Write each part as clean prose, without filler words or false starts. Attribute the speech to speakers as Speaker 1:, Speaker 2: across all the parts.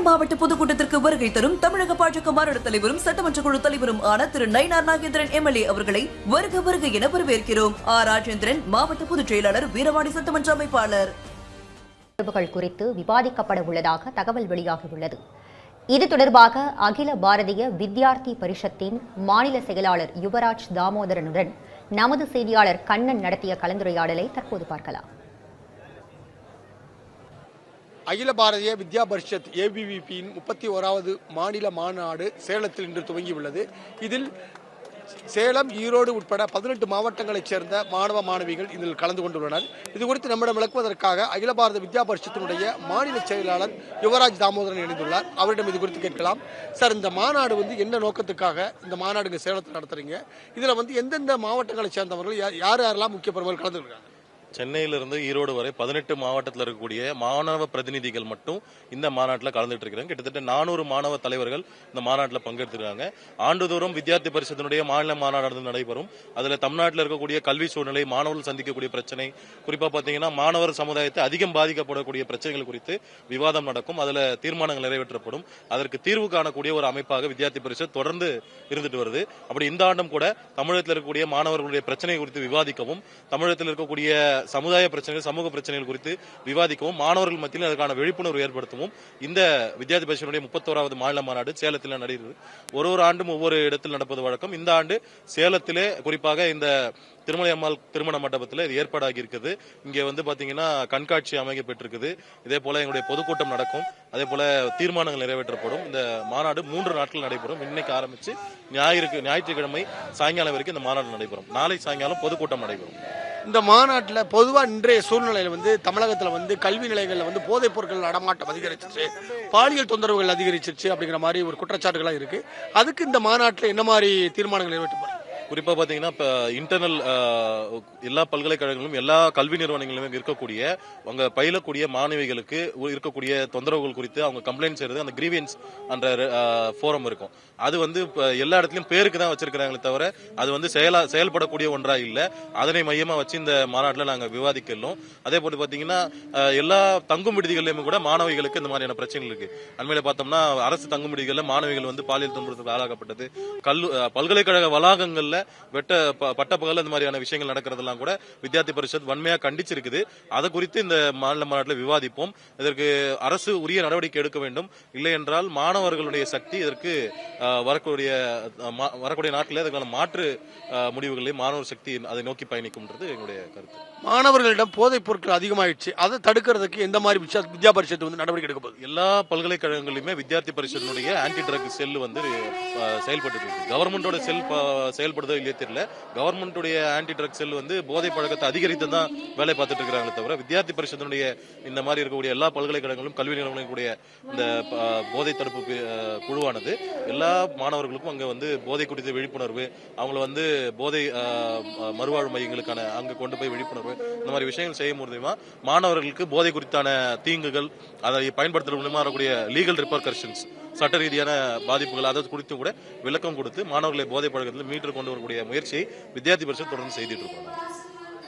Speaker 1: சேலம் மாவட்ட பொதுக்கூட்டத்திற்கு வருகை தரும் தமிழக பாஜக மாநில தலைவரும் சட்டமன்ற குழு தலைவரும் ஆன திரு நயினார் நாகேந்திரன் எம்எல்ஏ அவர்களை வருக என வரவேற்கிறோம். ராஜேந்திரன் மாவட்ட பொதுச் செயலாளர், வீரவாடி சட்டமன்ற அமைப்பாளர்.
Speaker 2: குறித்து விவாதிக்கப்பட உள்ளதாக தகவல் வெளியாகியுள்ளது. இது தொடர்பாக அகில பாரதிய வித்யார்த்தி பரிஷத்தின் மாநில செயலாளர் யுவராஜ் தாமோதரனுடன் நமது செய்தியாளர் கண்ணன் நடத்திய கலந்துரையாடலை தற்போது பார்க்கலாம்.
Speaker 3: அகில பாரதிய வித்யா பரிஷத் ஏபிவிபியின் 31வது மாநில மாநாடு சேலத்தில் இன்று துவங்கியுள்ளது. இதில் சேலம், ஈரோடு உட்பட 18 மாவட்டங்களைச் சேர்ந்த மாணவ மாணவிகள் இதில் கலந்து கொண்டுள்ளனர். இது குறித்து நம்மிடம் விளக்குவதற்காக அகில பாரத வித்யா பரிஷத்தினுடைய மாநில செயலாளர் யுவராஜ் தாமோதரன் இணைந்துள்ளார். அவரிடம் இது குறித்து கேட்கலாம். சார், இந்த மாநாடு என்ன நோக்கத்துக்காக இந்த மாநாடு சேலத்தில் நடத்துறீங்க? இதில் எந்தெந்த மாவட்டங்களைச் சேர்ந்தவர்கள் யாரெல்லாம் முக்கிய பிரமுகர்கள் கலந்துருக்காங்க?
Speaker 4: சென்னையிலிருந்து ஈரோடு வரை 18 மாவட்டத்தில் இருக்கக்கூடிய மாணவ பிரதிநிதிகள் மட்டும் இந்த மாநாட்டில் கலந்துட்டு இருக்கிறாங்க. கிட்டத்தட்ட 400 மாணவ தலைவர்கள் இந்த மாநாட்டில் பங்கெடுத்துருக்காங்க. ஆண்டுதோறும் வித்யார்த்தி பரிஷத்தினுடைய மாநில மாநாடு நடைபெறும். அதில் தமிழ்நாட்டில் இருக்கக்கூடிய கல்வி சூழ்நிலை, மாணவர்கள் சந்திக்கக்கூடிய பிரச்சனை, குறிப்பாக பார்த்தீங்கன்னா மாணவர் சமுதாயத்தை அதிகம் பாதிக்கப்படக்கூடிய பிரச்சனைகள் குறித்து விவாதம் நடக்கும். அதில் தீர்மானங்கள் நிறைவேற்றப்படும். அதற்கு தீர்வு காணக்கூடிய ஒரு அமைப்பாக வித்யார்த்தி பரிஷத் தொடர்ந்து இருந்துட்டு வருது. அப்படி இந்த ஆண்டும் கூட தமிழகத்தில் இருக்கக்கூடிய மாணவர்களுடைய பிரச்சனை குறித்து விவாதிக்கவும், தமிழகத்தில் இருக்கக்கூடிய சமுதாய பிரச்சனைகள், சமூக பிரச்சனைகள் குறித்து விவாதிக்கவும், மாணவர்கள் மத்தியில் அதற்கான விழிப்புணர்வு ஏற்படுத்தவும் இந்த வித்யார்த்தி பரிஷத்தினுடைய 31வது மாநில மாநாடு சேலத்தில் நடைபெறுகிறது. ஒரு ஆண்டும் ஒவ்வொரு இடத்தில் நடப்பது வழக்கம். இந்த ஆண்டு சேலத்திலே, குறிப்பாக இந்த திருமலை அம்மாள் திருமண மண்டபத்தில் இது ஏற்பாடாகி இருக்குது. இங்கே பாத்தீங்கன்னா கண்காட்சி அமைக்கப்பட்டிருக்குது. இதே போல எங்களுடைய பொதுக்கூட்டம் நடக்கும். அதே போல தீர்மானங்கள் நிறைவேற்றப்படும். இந்த மாநாடு 3 நாட்கள் நடைபெறும். இன்னைக்கு ஆரம்பிச்சு ஞாயிற்றுக்கிழமை சாயங்காலம் வரைக்கும் இந்த மாநாடு நடைபெறும். நாளை சாயங்காலம் பொதுக்கூட்டம் நடைபெறும்.
Speaker 3: இந்த மாநாட்டில் பொதுவாக இன்றைய சூழ்நிலையில் தமிழகத்தில் கல்வி நிலையங்களில் போதைப் பொருட்கள் நடமாட்டம் அதிகரிச்சிருச்சு, பாலியல் தொந்தரவுகள் அதிகரிச்சிருச்சு அப்படிங்கிற மாதிரி ஒரு குற்றச்சாட்டுகளாக இருக்கு. அதுக்கு இந்த மாநாட்டில் என்ன மாதிரி தீர்மானங்கள் நிறைவேற்றப்படும்?
Speaker 4: குறிப்பா பாத்தீங்கன்னா இப்ப இன்டர்னல் எல்லா பல்கலைக்கழகங்களும் எல்லா கல்வி நிறுவனங்களிலும் இருக்கக்கூடிய அவங்க பயிலக்கூடிய மாணவிகளுக்கு இருக்கக்கூடிய தொந்தரவுகள் குறித்து அவங்க கம்ப்ளைண்ட் செய்யறது அந்த கிரீவியன்ஸ் என்ற ஃபோரம் இருக்கும். அது எல்லா இடத்துலயும் பேருக்கு தான் வச்சிருக்கிறாங்களே தவிர அது செயல்படக்கூடிய ஒன்றா இல்ல. அதனை மையமா வச்சு இந்த மாநாட்டில் நாங்க விவாதிக்கலாம். அதே போல பாத்தீங்கன்னா எல்லா தங்கும் விடுதிகளிலும் கூட மாணவிகளுக்கு இந்த மாதிரியான பிரச்சனைகள் இருக்கு. அண்மையில பார்த்தோம்னா அரசு தங்கும் விடுதிகளில் மாணவிகள் பாலியல் துன்புறுத்தலுக்கு ஆளாக்கப்பட்டது. பல்கலைக்கழக வளாகங்கள்ல பட்டப்பகல் இந்த மாதிரியான விஷயங்கள் நடக்கிறதெல்லாம் கூட வித்யார்த்தி பரிஷத் வன்மையா கண்டிச்சிருக்குது. அதை குறித்து இந்த மாநில மாநாட்டில் விவாதிப்போம். இதற்கு அரசு உரிய நடவடிக்கை எடுக்க வேண்டும். இல்லை என்றால் மாணவர்களுடைய சக்தி இதற்கு வரக்கூடிய நாட்டில் இதற்கான மாற்று முடிவுகளை மாணவர் சக்தி அதை நோக்கி பயணிக்கும்ன்றது எங்களுடைய கருத்து.
Speaker 3: மாணவர்களிடம் போதைப் பொருட்கள் அதிகமாயிடுச்சு, அதை தடுக்கிறதுக்கு எந்த மாதிரி வித்யா பரிஷத் நடவடிக்கை எடுக்க போகுது?
Speaker 4: எல்லா பல்கலைக்கழகங்களிலுமே வித்யார்த்தி பரிஷத்தினுடைய ஆன்டி ட்ரக் செல் செயல்பட்டு இருக்கு. கவர்மெண்டோட செல் செயல்படுதோ இல்லையே தெரியல. கவர்மெண்டுடைய ஆன்டி ட்ரக் செல் போதை பழக்கத்தை அதிகரித்து தான் வேலை பார்த்துட்டு இருக்கிறாங்களே தவிர வித்யார்த்தி பரிஷத்தினுடைய இந்த மாதிரி இருக்கக்கூடிய எல்லா பல்கலைக்கழகங்களும் கல்வி நிறுவனங்களுடைய இந்த போதை தடுப்பு குழுவானது எல்லா மாணவர்களுக்கும் அங்க போதை குறித்த விழிப்புணர்வு, அவங்களை போதை மறுவாழ்வு மையங்களுக்கான அங்க கொண்டு போய் விழிப்புணர்வு, இந்த மாதிரி விஷயங்கள் செய்ய மூலமா மாணவர்களுக்கு போதை குறித்தான தீங்குகள், அதை பயன்படுத்துறது மூலமா வரக்கூடிய லீகல் ரிப்பர்கஷன்ஸ், சட்ட ரீதியான பாதிப்புகள், அதை குறித்து கூட விளக்கம் கொடுத்து மாணவர்களை போதை பழக்கத்தில் மீட்டு கொண்டு வரக்கூடிய முயற்சியை வித்யார்த்தி பரிஷத் தொடர்ந்து செய்துட்டு இருக்கோம்.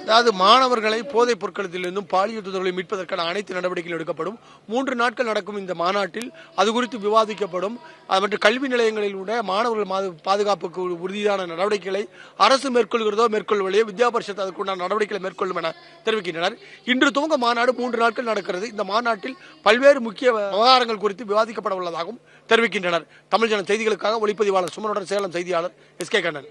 Speaker 3: அதாவது மாணவர்களை போதைப் பொருட்களிலிருந்தும் பாலியல் தொந்தரவுகளை மீட்பதற்கான அனைத்து நடவடிக்கைகள் எடுக்கப்படும். 3 நாட்கள் நடக்கும் இந்த மாநாட்டில் அது குறித்து விவாதிக்கப்படும். மற்றும் கல்வி நிலையங்களில் உள்ள மாணவர்கள் பாதுகாப்புக்கு உறுதியான நடவடிக்கைகளை அரசு மேற்கொள்வதையோ வித்யா பரிஷத் அதுக்குண்டான நடவடிக்கைகளை மேற்கொள்ளும் என தெரிவிக்கின்றனர். இன்று துவங்க மாநாடு 3 நாட்கள் நடக்கிறது. இந்த மாநாட்டில் பல்வேறு முக்கிய விவகாரங்கள் குறித்து விவாதிக்கப்பட உள்ளதாகவும் தெரிவிக்கின்றனர். தமிழ் ஜன செய்திகளுக்காக ஒளிப்பதிவாளர் சுமனுடன் சேலம் செய்தியாளர் எஸ்.கே. கண்ணன்.